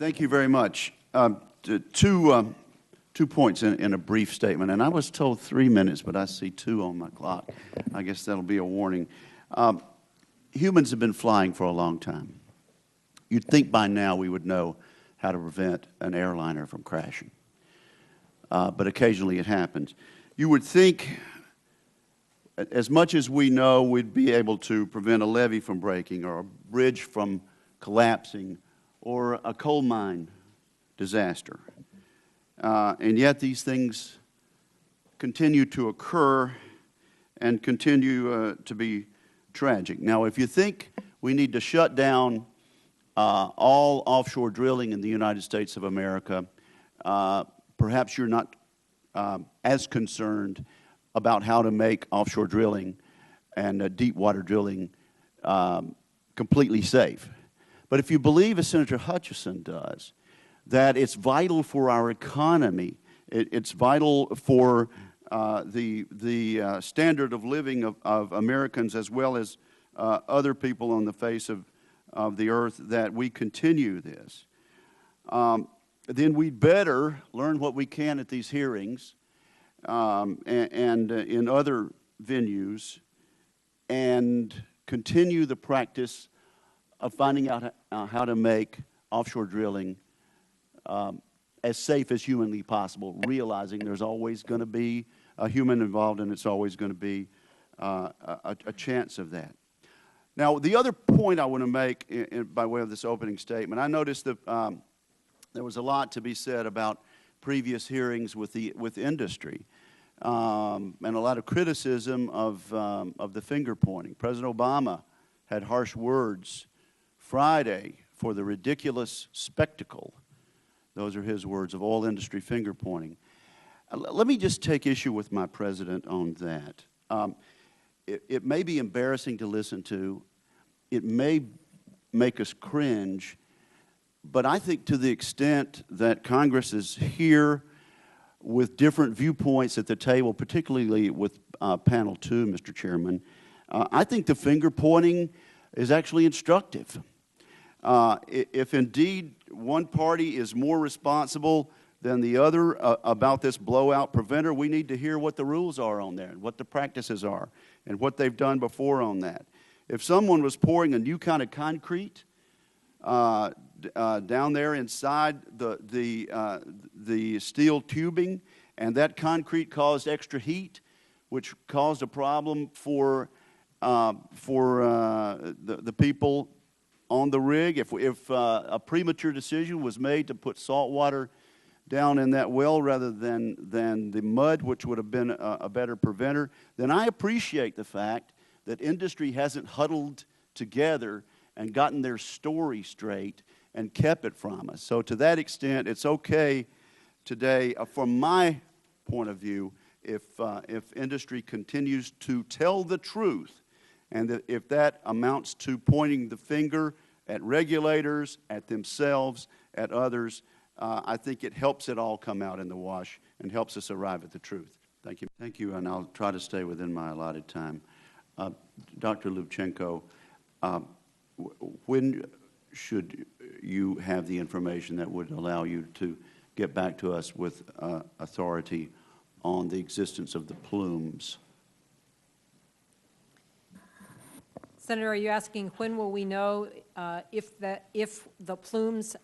Thank you very much. Two points in a brief statement, and I was told 3 minutes, but I see 2 on my clock. I guess that'll be a warning. Humans have been flying for a long time. You'd think by now we would know how to prevent an airliner from crashing, but occasionally it happens. You would think, as much as we know, we'd be able to prevent a levee from breaking or a bridge from collapsing or a coal mine disaster. And yet these things continue to occur and continue to be tragic. Now, if you think we need to shut down all offshore drilling in the United States of America, perhaps you're not as concerned about how to make offshore drilling and deep water drilling completely safe. But if you believe, as Senator Hutchison does, that it's vital for our economy, it's vital for the standard of living of Americans as well as other people on the face of the earth, that we continue this, then we'd better learn what we can at these hearings and in other venues and continue the practice of finding out how to make offshore drilling as safe as humanly possible, realizing there's always going to be a human involved and it's always going to be a chance of that. Now, the other point I want to make by way of this opening statement, I noticed that there was a lot to be said about previous hearings with industry and a lot of criticism of the finger pointing. President Obama had harsh words Friday for the ridiculous spectacle, those are his words, of all industry finger pointing. Let me just take issue with my president on that. It may be embarrassing to listen to. It may make us cringe. But I think to the extent that Congress is here with different viewpoints at the table, particularly with Panel 2, Mr. Chairman, I think the finger pointing is actually instructive. If indeed one party is more responsible than the other about this blowout preventer, we need to hear what the rules are on there, and what the practices are, and what they've done before on that. If someone was pouring a new kind of concrete down there inside the steel tubing, and that concrete caused extra heat, which caused a problem for the people on the rig, if a premature decision was made to put salt water down in that well rather than the mud, which would have been a better preventer, then I appreciate the fact that industry hasn't huddled together and gotten their story straight and kept it from us. So to that extent, it's okay today, from my point of view, if industry continues to tell the truth, and that if that amounts to pointing the finger at regulators, at themselves, at others, I think it helps it all come out in the wash and helps us arrive at the truth. Thank you. Thank you, and I'll try to stay within my allotted time. Dr. Lubchenco, when should you have the information that would allow you to get back to us with authority on the existence of the plumes? Senator, are you asking when will we know if the plumes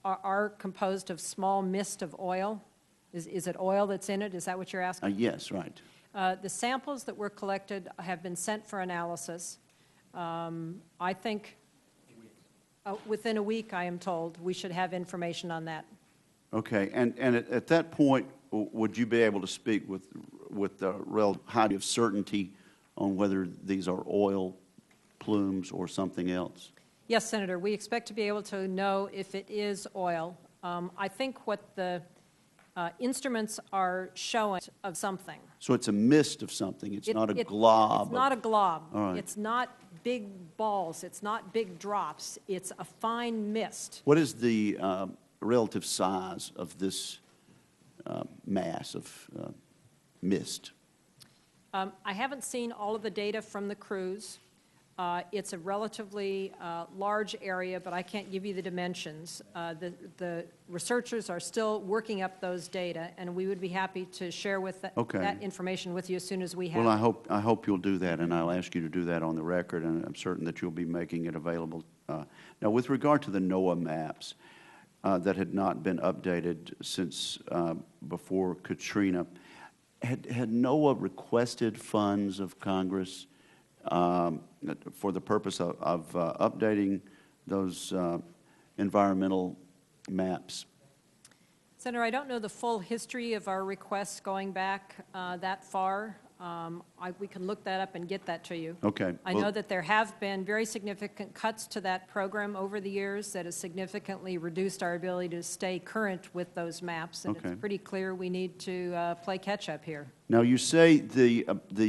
are composed of small mist of oil? Is it oil that's in it? Is that what you're asking? Yes, right. The samples that were collected have been sent for analysis. I think within a week, I am told, we should have information on that. Okay, and at that point, would you be able to speak with the relative high of certainty on whether these are oil plumes or something else? Yes, Senator. We expect to be able to know if it is oil. I think what the instruments are showing of something. So it's a mist of something. It's not a glob. It's not a glob. All right. It's not big balls. It's not big drops. It's a fine mist. What is the relative size of this mass of mist? I haven't seen all of the data from the crews. It's a relatively large area, but I can't give you the dimensions. The researchers are still working up those data, and we would be happy to share with that information with you as soon as we have Well, it. I hope you'll do that, and I'll ask you to do that on the record, and I'm certain that you'll be making it available. Now, with regard to the NOAA maps that had not been updated since before Katrina, had NOAA requested funds of Congress for the purpose of updating those environmental maps? Senator, I don't know the full history of our requests going back that far. We can look that up and get that to you. Okay. I know that there have been very significant cuts to that program over the years that has significantly reduced our ability to stay current with those maps, and Okay. it's pretty clear we need to play catch-up here. Now, you say the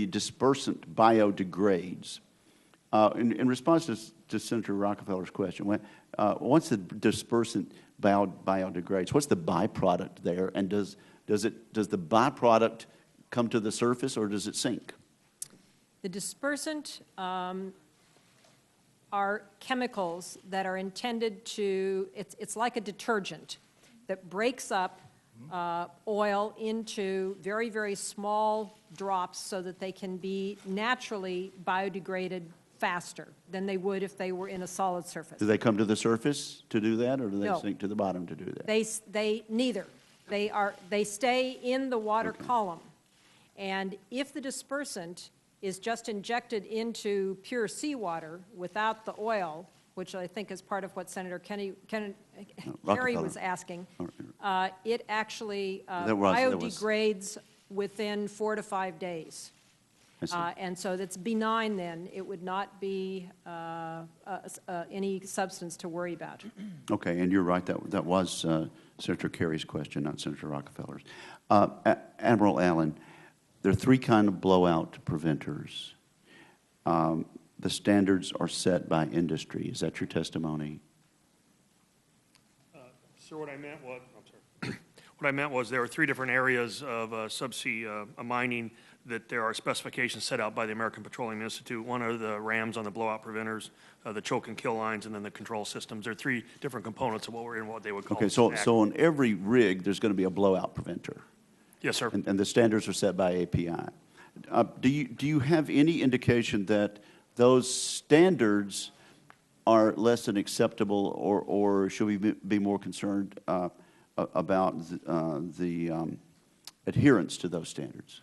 dispersant biodegrades. In response to Senator Rockefeller's question, once the dispersant biodegrades, what's the byproduct there, and does the byproduct come to the surface, or does it sink? The dispersant are chemicals that are intended to, it's like a detergent that breaks up oil into very, very small drops so that they can be naturally biodegraded faster than they would if they were in a solid surface. Do they come to the surface to do that, or do they No. sink to the bottom to do that? They neither. They stay in the water column. And if the dispersant is just injected into pure seawater without the oil, which I think is part of what Senator Kerry was asking, it actually biodegrades within 4 to 5 days. And so that's benign then. It would not be any substance to worry about. Okay, and you're right. That was Senator Kerry's question, not Senator Rockefeller's. Admiral Allen, there are 3 kinds of blowout preventers. The standards are set by industry. Is that your testimony? Sir, what I meant was, what I meant was there are 3 different areas of subsea mining that there are specifications set out by the American Petroleum Institute. One are the rams on the blowout preventers, the choke and kill lines, and then the control systems. There are 3 different components of what they would call. Okay, so on every rig, there's going to be a blowout preventer. Yes, sir. And the standards are set by API. Do you have any indication that those standards are less than acceptable, or should we be more concerned about the adherence to those standards?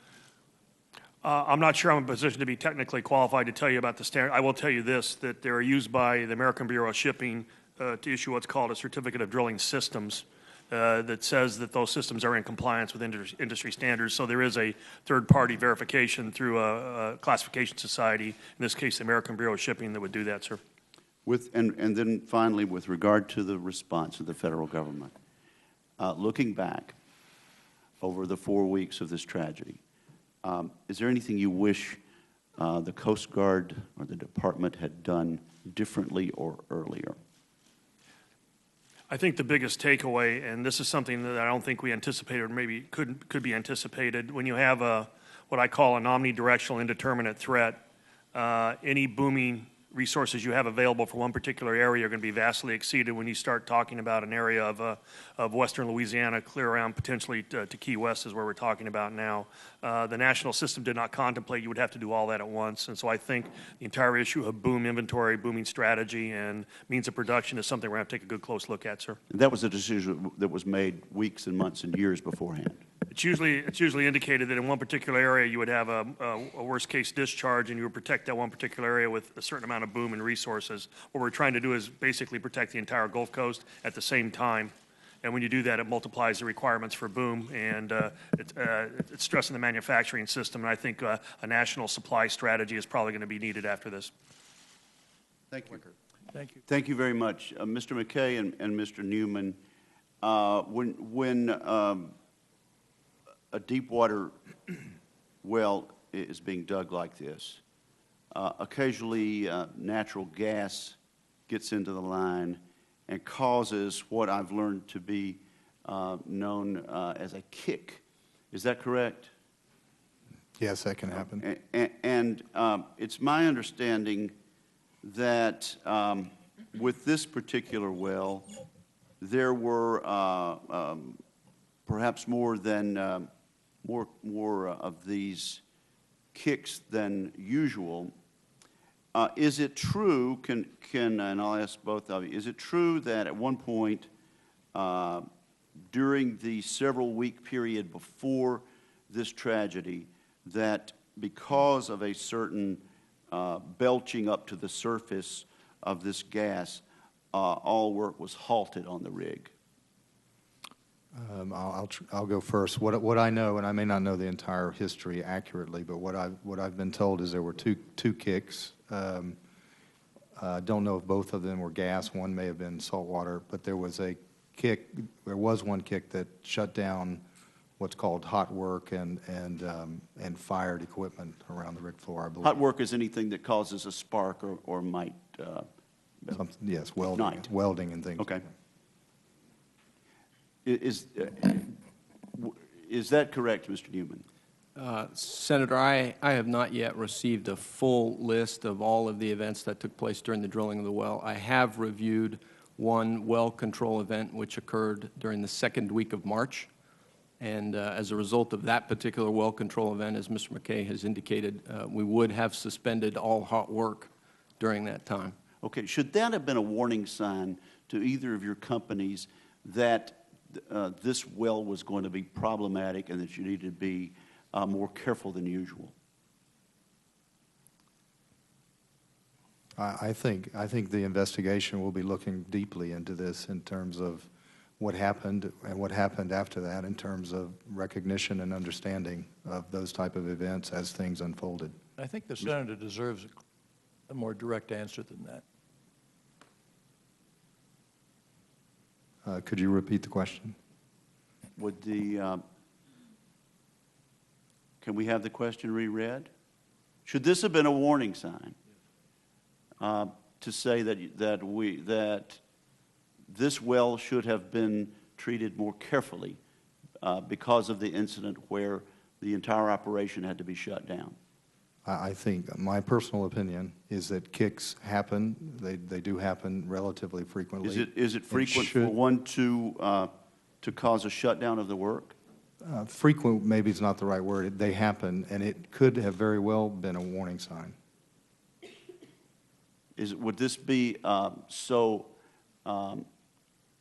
I'm not sure I'm in a position to be technically qualified to tell you about the standard. I will tell you this, that they're used by the American Bureau of Shipping to issue what's called a certificate of drilling systems that says that those systems are in compliance with industry standards. So there is a third-party verification through a classification society, in this case the American Bureau of Shipping, that would do that, sir. And then finally, with regard to the response of the federal government, looking back over the 4 weeks of this tragedy, is there anything you wish the Coast Guard or the department had done differently or earlier? I think the biggest takeaway, and this is something that I don't think we anticipated or maybe could be anticipated, when you have what I call an omnidirectional indeterminate threat, any booming resources you have available for one particular area are going to be vastly exceeded when you start talking about an area of western Louisiana, clear around potentially to Key West is where we're talking about now. The national system did not contemplate you would have to do all that at once, and so I think the entire issue of boom inventory, booming strategy, and means of production is something we're going to take a good close look at, sir. And that was a decision that was made weeks and months and years beforehand. It's usually indicated that in one particular area you would have a worst case discharge and you would protect that one particular area with a certain amount of boom and resources. What we're trying to do is basically protect the entire Gulf Coast at the same time. And when you do that, it multiplies the requirements for boom, and it's stressing the manufacturing system. And I think a national supply strategy is probably going to be needed after this. Thank you. Thank you. Thank you very much. Mr. McKay and Mr. Newman, when a deep water well is being dug like this, occasionally natural gas gets into the line and causes what I've learned to be known as a kick. Is that correct? Yes, that can happen. And it's my understanding that with this particular well, there were perhaps more than more of these kicks than usual. Is it true? And I'll ask both of you. Is it true that at one point during the several-week period before this tragedy, that because of a certain belching up to the surface of this gas, all work was halted on the rig? I'll go first. What I know, and I may not know the entire history accurately, but what I've been told is there were two kicks. I don't know if both of them were gas. One may have been salt water, but there was a kick. There was one kick that shut down what's called hot work and fired equipment around the rig floor, I believe. Hot work is anything that causes a spark or might. Yes, welding and things. Okay. Is that correct, Mr. Newman? Senator, I have not yet received a full list of all of the events that took place during the drilling of the well. I have reviewed one well control event which occurred during the second week of March. And as a result of that particular well control event, as Mr. McKay has indicated, we would have suspended all hot work during that time. Okay. Should that have been a warning sign to either of your companies that this well was going to be problematic and that you needed to be more careful than usual? I think the investigation will be looking deeply into this in terms of what happened and what happened after that in terms of recognition and understanding of those type of events as things unfolded. I think the senator deserves a more direct answer than that. Could you repeat the question? Would the can we have the question reread? Should this have been a warning sign to say that this well should have been treated more carefully because of the incident where the entire operation had to be shut down? I think my personal opinion is that kicks happen. They do happen relatively frequently. Is it frequent for one to cause a shutdown of the work? Frequent maybe is not the right word. They happen, and it could have very well been a warning sign. Would this be so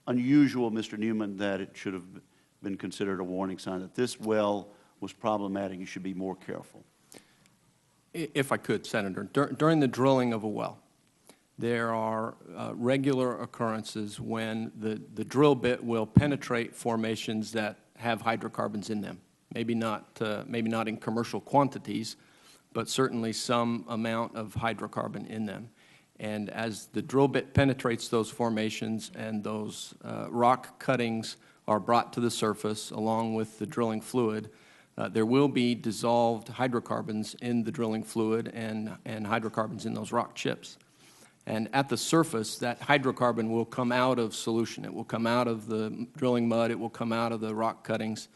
unusual, Mr. Newman, that it should have been considered a warning sign that this well was problematic, you should be more careful? If I could, Senator, during the drilling of a well, there are regular occurrences when the drill bit will penetrate formations that have hydrocarbons in them. Maybe not in commercial quantities, but certainly some amount of hydrocarbon in them. And as the drill bit penetrates those formations and those rock cuttings are brought to the surface along with the drilling fluid, there will be dissolved hydrocarbons in the drilling fluid and hydrocarbons in those rock chips. And at the surface, that hydrocarbon will come out of solution. It will come out of the drilling mud. It will come out of the rock cuttings.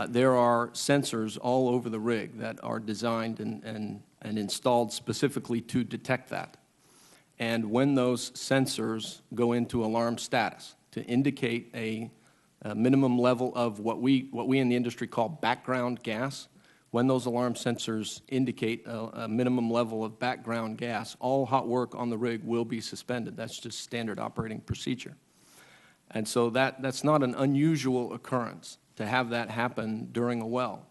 There are sensors all over the rig that are designed and installed specifically to detect that. And when those sensors go into alarm status to indicate a minimum level of what we in the industry call background gas, when those alarm sensors indicate a minimum level of background gas, all hot work on the rig will be suspended. That's just standard operating procedure. And so that's not an unusual occurrence to have that happen during a well.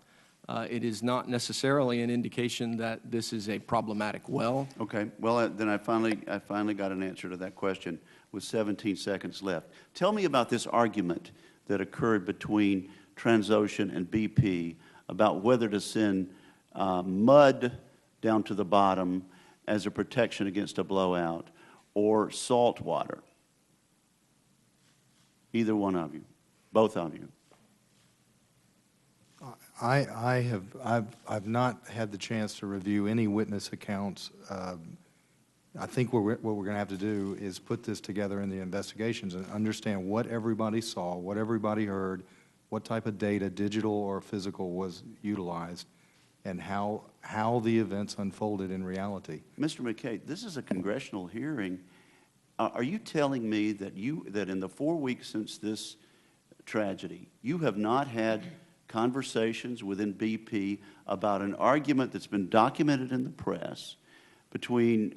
It is not necessarily an indication that this is a problematic well. Okay. Well, then I finally got an answer to that question with 17 seconds left. Tell me about this argument that occurred between Transocean and BP about whether to send mud down to the bottom as a protection against a blowout or salt water. Either one of you, both of you. I've not had the chance to review any witness accounts. I think what we're going to have to do is put this together in the investigations and understand what everybody saw, what everybody heard, what type of data, digital or physical, was utilized, and how how the events unfolded in reality. Mr. McKay, this is a congressional hearing. Are you telling me that in the 4 weeks since this tragedy, you have not had conversations within BP about an argument that's been documented in the press between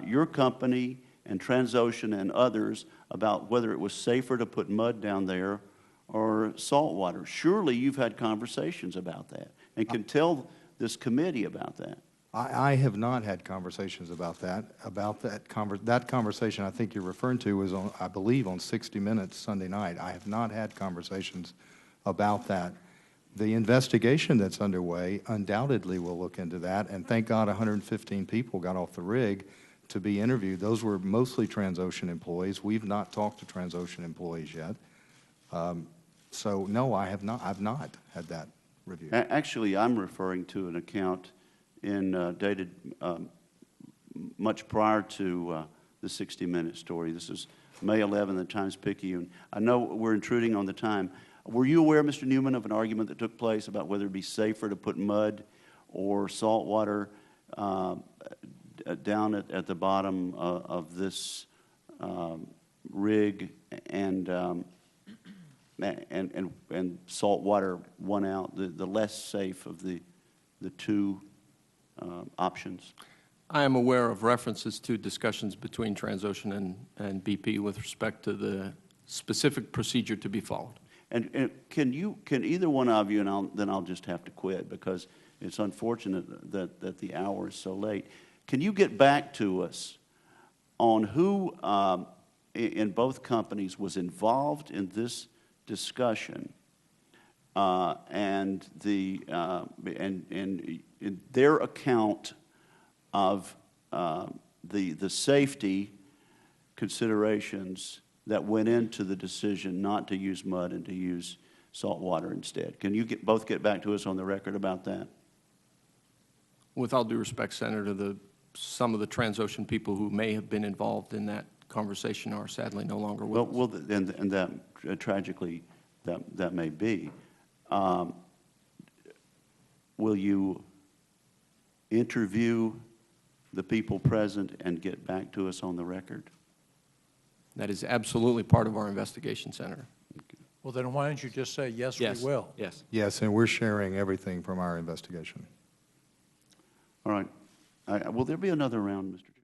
your company and Transocean and others about whether it was safer to put mud down there or salt water? Surely you've had conversations about that and can tell this committee about that. I have not had conversations about that. That conversation I think you're referring to was on, I believe, on 60 Minutes Sunday night. I have not had conversations about that. The investigation that's underway undoubtedly will look into that, and thank God 115 people got off the rig to be interviewed. Those were mostly Transocean employees. We've not talked to Transocean employees yet. So no, I've not had that review. Actually, I'm referring to an account dated much prior to the 60 Minute story. This is May 11, the Times-Picayune. I know we're intruding on the time. Were you aware, Mr. Newman, of an argument that took place about whether it be safer to put mud or salt water down at the bottom of this rig, and salt water won out, the less safe of the two options? I am aware of references to discussions between Transocean and BP with respect to the specific procedure to be followed. And can either one of you, and then I'll just have to quit because it's unfortunate that the hour is so late. Can you get back to us on who in both companies was involved in this discussion and in their account of the safety considerations that went into the decision not to use mud and to use salt water instead? Can you both get back to us on the record about that? With all due respect, Senator, some of the Transocean people who may have been involved in that conversation are sadly no longer with us. Well, and that tragically that may be. Will you interview the people present and get back to us on the record? That is absolutely part of our investigation, Senator. Well, then why don't you just say, yes, Yes. we will? Yes. Yes, and we're sharing everything from our investigation. All right. Will there be another round, Mr. Chairman?